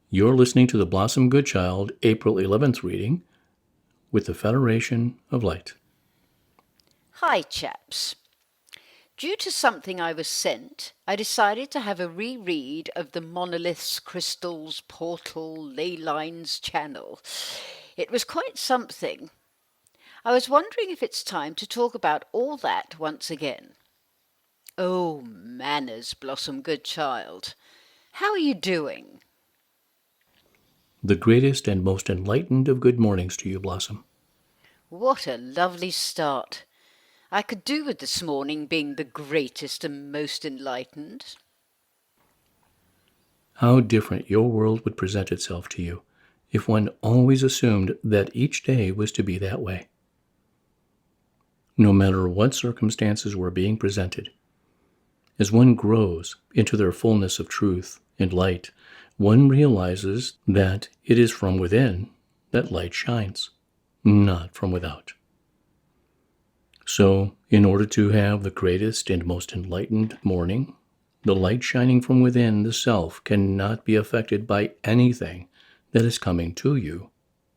You're listening to the Blossom Goodchild April 11th reading with the Federation of Light. Hi, chaps. Due to something I was sent, I decided to have a reread of the Monoliths, Crystals, Portal, Ley Lines channel. It was quite something. I was wondering if it's time to talk about all that once again. Oh, manners, Blossom Goodchild. How are you doing? The greatest and most enlightened of good mornings to you, Blossom. What a lovely start. I could do with this morning being the greatest and most enlightened. How different your world would present itself to you if one always assumed that each day was to be that way. No matter what circumstances were being presented, as one grows into their fullness of truth and light, one realizes that it is from within that light shines, not from without. So, in order to have the greatest and most enlightened morning, the light shining from within the self cannot be affected by anything that is coming to you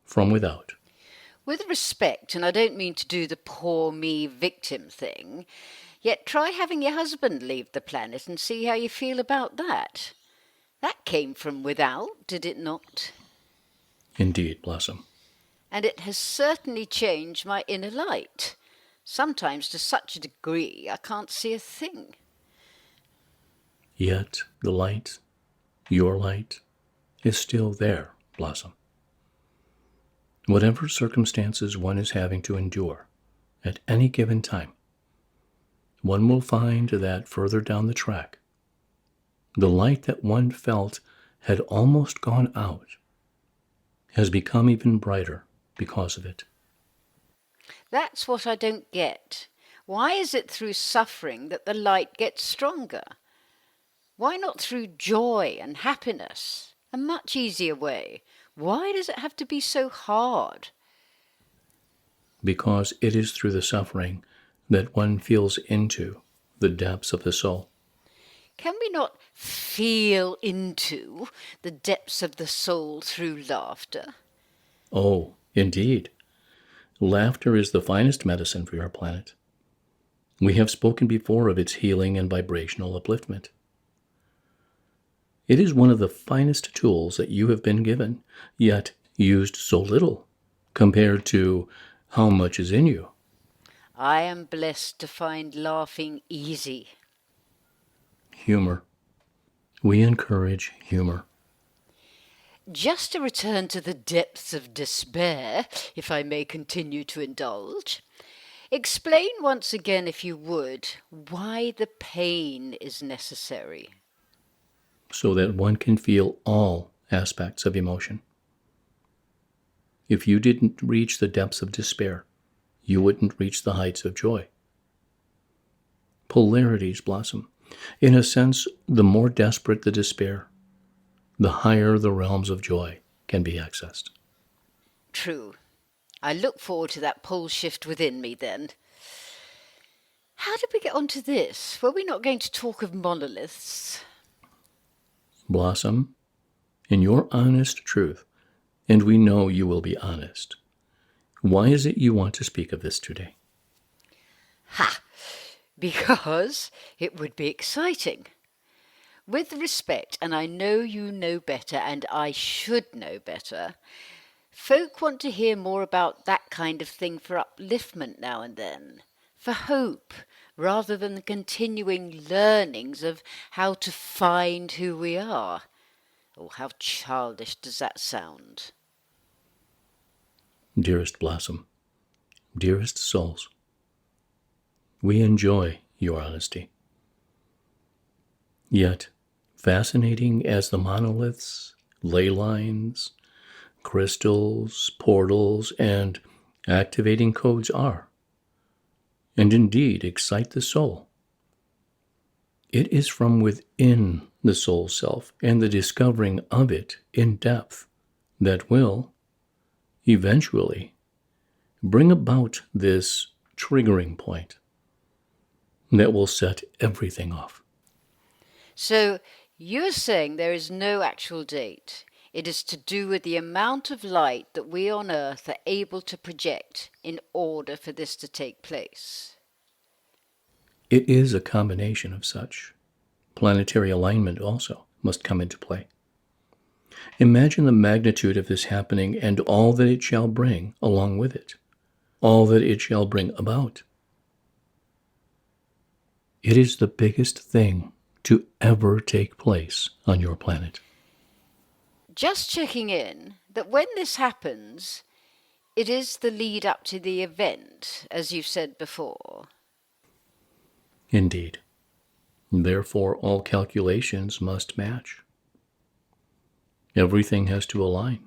from without. With respect, and I don't mean to do the poor me victim thing, yet try having your husband leave the planet and see how you feel about that. That came from without, did it not? Indeed, Blossom. And it has certainly changed my inner light, sometimes to such a degree I can't see a thing. Yet the light, your light, is still there, Blossom. Whatever circumstances one is having to endure at any given time, one will find that further down the track, the light that one felt had almost gone out has become even brighter because of it. That's what I don't get. Why is it through suffering that the light gets stronger? Why not through joy and happiness? A much easier way. Why does it have to be so hard? Because it is through the suffering that one feels into the depths of the soul. Can we not feel into the depths of the soul through laughter? Oh, indeed. Laughter is the finest medicine for your planet. We have spoken before of its healing and vibrational upliftment. It is one of the finest tools that you have been given, yet used so little compared to how much is in you. I am blessed to find laughing easy. Humor. We encourage humor. Just to return to the depths of despair, if I may continue to indulge, explain once again, if you would, why the pain is necessary. So that one can feel all aspects of emotion. If you didn't reach the depths of despair, you wouldn't reach the heights of joy. Polarities blossom. In a sense, the more desperate the despair, the higher the realms of joy can be accessed. True. I look forward to that pole shift within me then. How did we get onto this? Were we not going to talk of monoliths? Blossom, in your honest truth, and we know you will be honest, why is it you want to speak of this today? Ha! Because it would be exciting. With respect, and I know you know better, and I should know better, folk want to hear more about that kind of thing for upliftment now and then, for hope, rather than the continuing learnings of how to find who we are. Oh, how childish does that sound? Dearest Blossom, dearest souls, we enjoy your honesty. Yet, fascinating as the monoliths, ley lines, crystals, portals, and activating codes are, and indeed excite the soul, it is from within the soul self and the discovering of it in depth that will, eventually, bring about this triggering point that will set everything off. So, you're saying there is no actual date. It is to do with the amount of light that we on Earth are able to project in order for this to take place. It is a combination of such. Planetary alignment also must come into play. Imagine the magnitude of this happening and all that it shall bring along with it, all that it shall bring about. It is the biggest thing to ever take place on your planet. Just checking in that when this happens, it is the lead up to the event, as you've said before. Indeed. Therefore, all calculations must match. Everything has to align.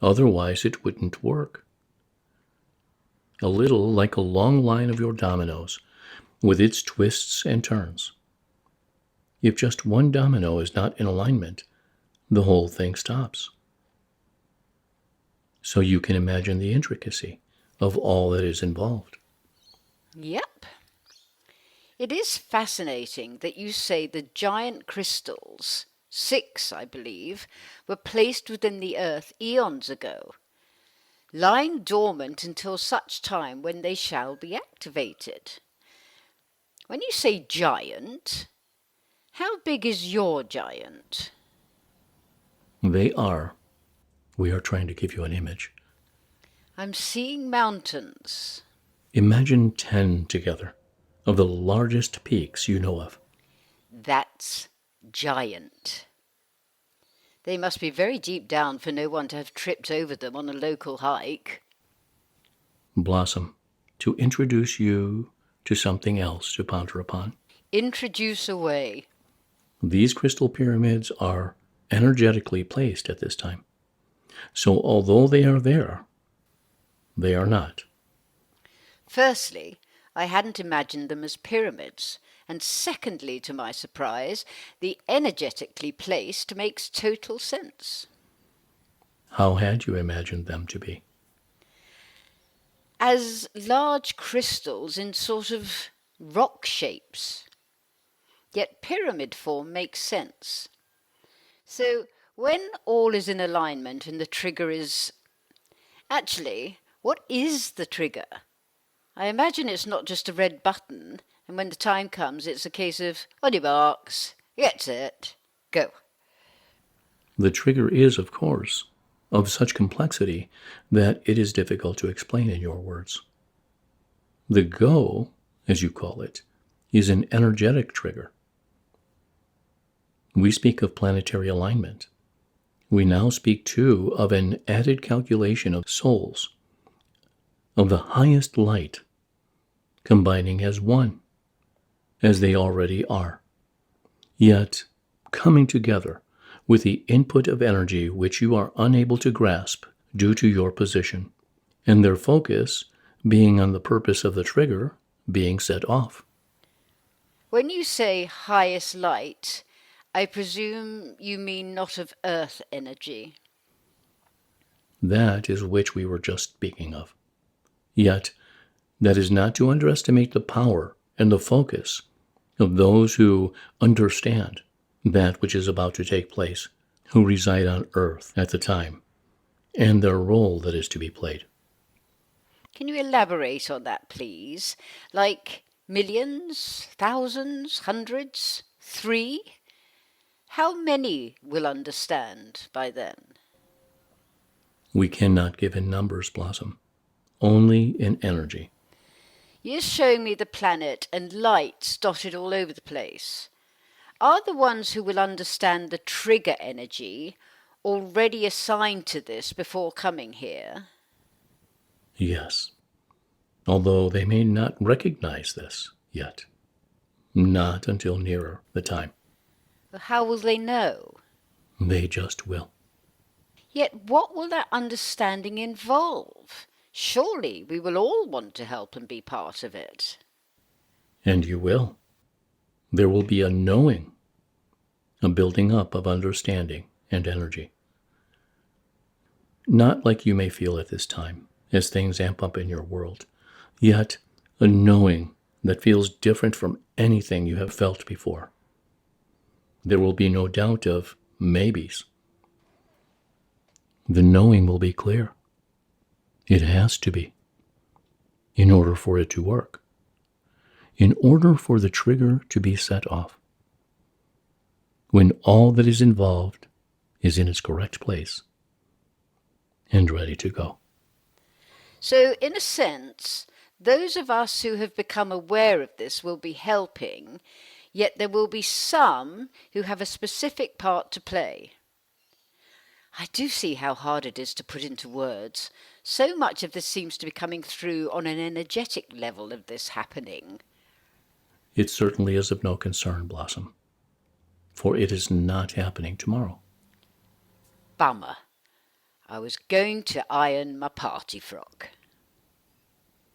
Otherwise, it wouldn't work. A little like a long line of your dominoes, with its twists and turns. If just one domino is not in alignment, the whole thing stops. So you can imagine the intricacy of all that is involved. Yep. It is fascinating that you say the giant crystals, 6, I believe, were placed within the Earth eons ago, lying dormant until such time when they shall be activated. When you say giant, how big is your giant? We are trying to give you an image. I'm seeing mountains. Imagine 10 together of the largest peaks you know of. That's giant. They must be very deep down for no one to have tripped over them on a local hike. Blossom, to introduce you to something else to ponder upon. Introduce away. These crystal pyramids are energetically placed at this time. So although they are there, they are not. Firstly, I hadn't imagined them as pyramids, and secondly, to my surprise, the energetically placed makes total sense. How had you imagined them to be? As large crystals in sort of rock shapes. Yet pyramid form makes sense. So when all is in alignment and the trigger is... Actually, what is the trigger? I imagine it's not just a red button, and when the time comes, it's a case of, on your marks, get set, go. The trigger is, of course, of such complexity that it is difficult to explain in your words. The go, as you call it, is an energetic trigger. We speak of planetary alignment. We now speak, too, of an added calculation of souls, of the highest light, combining as one, as they already are, yet coming together with the input of energy which you are unable to grasp due to your position, and their focus being on the purpose of the trigger being set off. When you say highest light, I presume you mean not of earth energy. That is which we were just speaking of. Yet, that is not to underestimate the power and the focus of those who understand that which is about to take place, who reside on earth at the time, and their role that is to be played. Can you elaborate on that, please? Like millions, thousands, hundreds, 3? How many will understand by then? We cannot give in numbers, Blossom, only in energy. You're showing me the planet and lights dotted all over the place. Are the ones who will understand the trigger energy already assigned to this before coming here? Yes, although they may not recognize this yet. Not until nearer the time. How will they know? They just will. Yet what will that understanding involve? Surely we will all want to help and be part of it. And you will. There will be a knowing, a building up of understanding and energy. Not like you may feel at this time, as things amp up in your world, yet a knowing that feels different from anything you have felt before. There will be no doubt of maybes. the knowing will be clear. It has to be, in order for it to work, in order for the trigger to be set off. When all that is involved is in its correct place and ready to go. So, in a sense, those of us who have become aware of this will be helping, yet there will be some who have a specific part to play. I do see how hard it is to put into words. So much of this seems to be coming through on an energetic level of this happening. It certainly is of no concern, Blossom, for it is not happening tomorrow. Bummer. I was going to iron my party frock.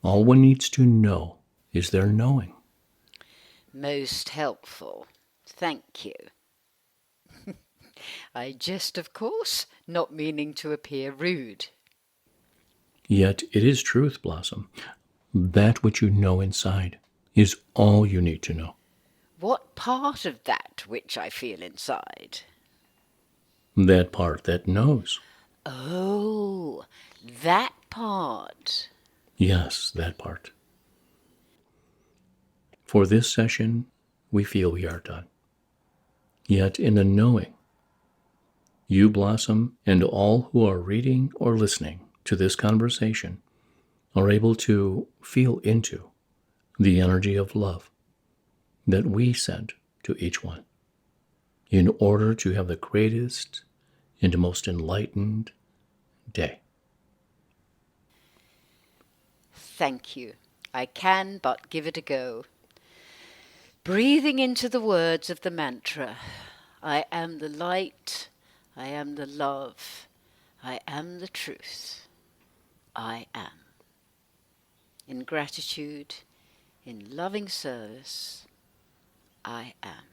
All one needs to know is their knowing. Most helpful. Thank you. I jest, of course, not meaning to appear rude. Yet it is truth, Blossom. That which you know inside is all you need to know. What part of that which I feel inside? That part that knows. Oh, that part. Yes, that part. For this session, we feel we are done. Yet in the knowing, you, Blossom, and all who are reading or listening to this conversation are able to feel into the energy of love that we send to each one in order to have the greatest and most enlightened day. Thank you. I can but give it a go. Breathing into the words of the mantra, I am the light, I am the love, I am the truth, I am. In gratitude, in loving service, I am.